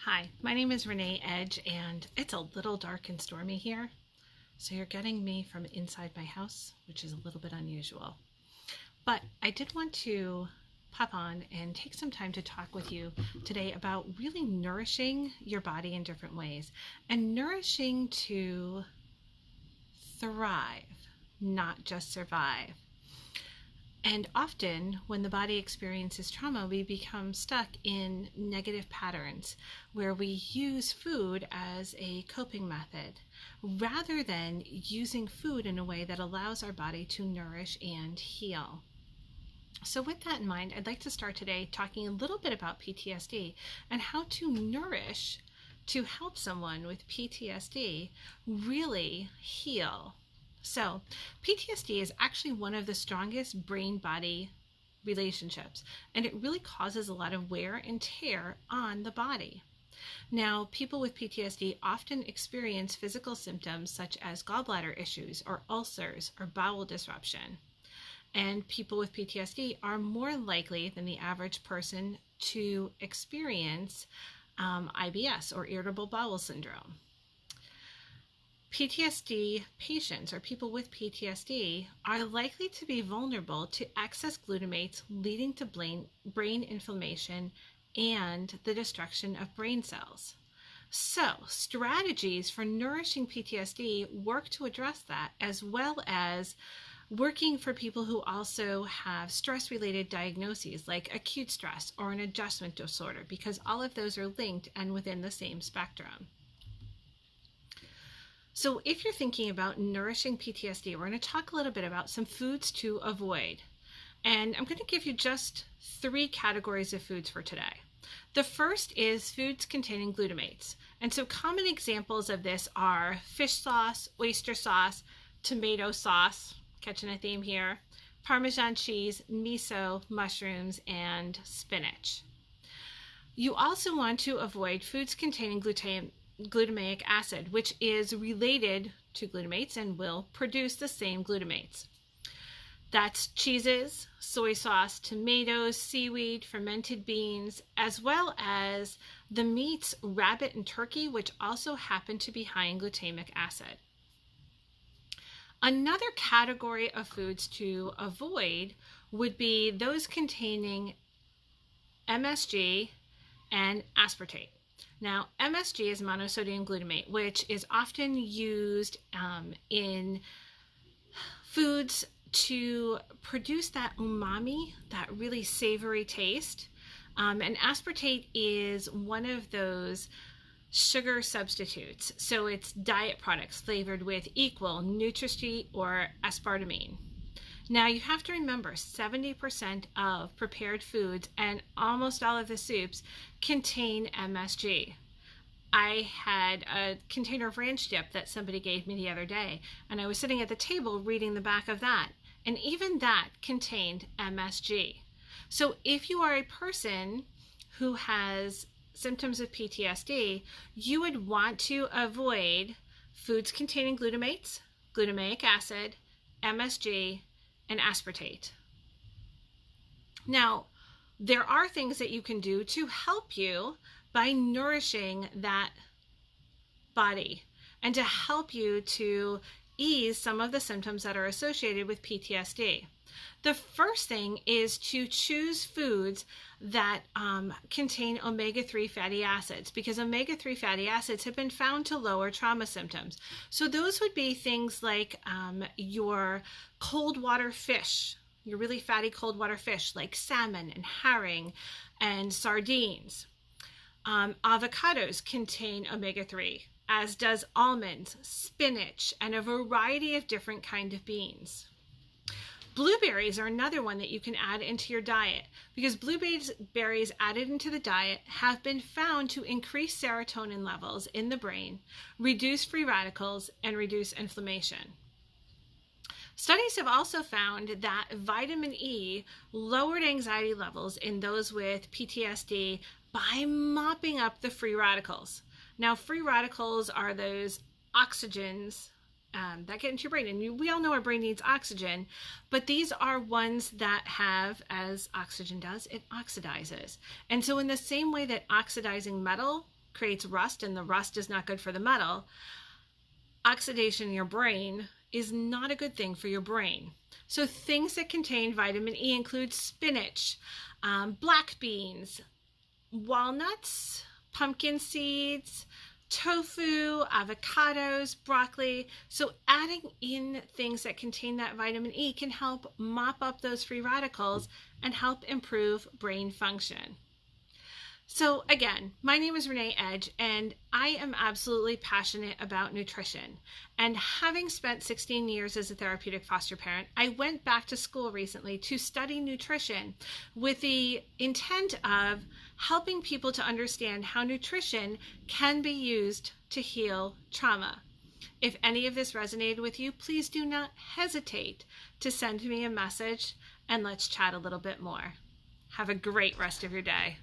Hi, my name is Renee Edge, and it's a little dark and stormy here. So you're getting me from inside my house, which is a little bit unusual. But I did want to pop on and take some time to talk with you today about really nourishing your body in different ways and nourishing to thrive, not just survive. And often, when the body experiences trauma, we become stuck in negative patterns where we use food as a coping method rather than using food in a way that allows our body to nourish and heal. So, with that in mind, I'd like to start today talking a little bit about PTSD and how to nourish to help someone with PTSD really heal. So, PTSD is actually one of the strongest brain-body relationships, and it really causes a lot of wear and tear on the body. Now, people with PTSD often experience physical symptoms such as gallbladder issues or ulcers or bowel disruption. And people with PTSD are more likely than the average person to experience IBS or irritable bowel syndrome. PTSD patients or people with PTSD are likely to be vulnerable to excess glutamates, leading to brain inflammation and the destruction of brain cells. So, strategies for nourishing PTSD work to address that, as well as working for people who also have stress-related diagnoses like acute stress or an adjustment disorder, because all of those are linked and within the same spectrum. So if you're thinking about nourishing PTSD, we're going to talk a little bit about some foods to avoid. And I'm going to give you just 3 categories of foods for today. The first is foods containing glutamates. And so common examples of this are fish sauce, oyster sauce, tomato sauce, catching a theme here, Parmesan cheese, miso, mushrooms, and spinach. You also want to avoid foods containing glutamic acid, which is related to glutamates and will produce the same glutamates. That's cheeses, soy sauce, tomatoes, seaweed, fermented beans, as well as the meats rabbit and turkey, which also happen to be high in glutamic acid. Another category of foods to avoid would be those containing MSG and aspartate. Now, MSG is monosodium glutamate, which is often used in foods to produce that umami, that really savory taste. And aspartate is one of those sugar substitutes. So it's diet products flavored with Equal, Nutri or aspartame. Now you have to remember 70% of prepared foods and almost all of the soups contain MSG. I had a container of ranch dip that somebody gave me the other day, and I was sitting at the table reading the back of that, and even that contained MSG. So if you are a person who has symptoms of PTSD, you would want to avoid foods containing glutamates, glutamic acid, MSG, and aspartate. Now, there are things that you can do to help you by nourishing that body and to help you to ease some of the symptoms that are associated with PTSD. The first thing is to choose foods that contain omega-3 fatty acids, because omega-3 fatty acids have been found to lower trauma symptoms. So those would be things like your cold water fish, your really fatty cold water fish like salmon and herring and sardines. Avocados contain omega-3, as does almonds, spinach, and a variety of different kinds of beans. Blueberries are another one that you can add into your diet, because blueberries added into the diet have been found to increase serotonin levels in the brain, reduce free radicals, and reduce inflammation. Studies have also found that vitamin E lowered anxiety levels in those with PTSD by mopping up the free radicals. Now, free radicals are those oxygens that get into your brain. And we all know our brain needs oxygen, but these are ones that have, as oxygen does, it oxidizes. And so in the same way that oxidizing metal creates rust, and the rust is not good for the metal. Oxidation in your brain is not a good thing for your brain. So things that contain vitamin E include spinach, black beans, walnuts, pumpkin seeds, tofu, avocados, broccoli. So adding in things that contain that vitamin E can help mop up those free radicals and help improve brain function. So again, my name is Renee Edge, and I am absolutely passionate about nutrition. And having spent 16 years as a therapeutic foster parent, I went back to school recently to study nutrition with the intent of helping people to understand how nutrition can be used to heal trauma. If any of this resonated with you, please do not hesitate to send me a message and let's chat a little bit more. Have a great rest of your day.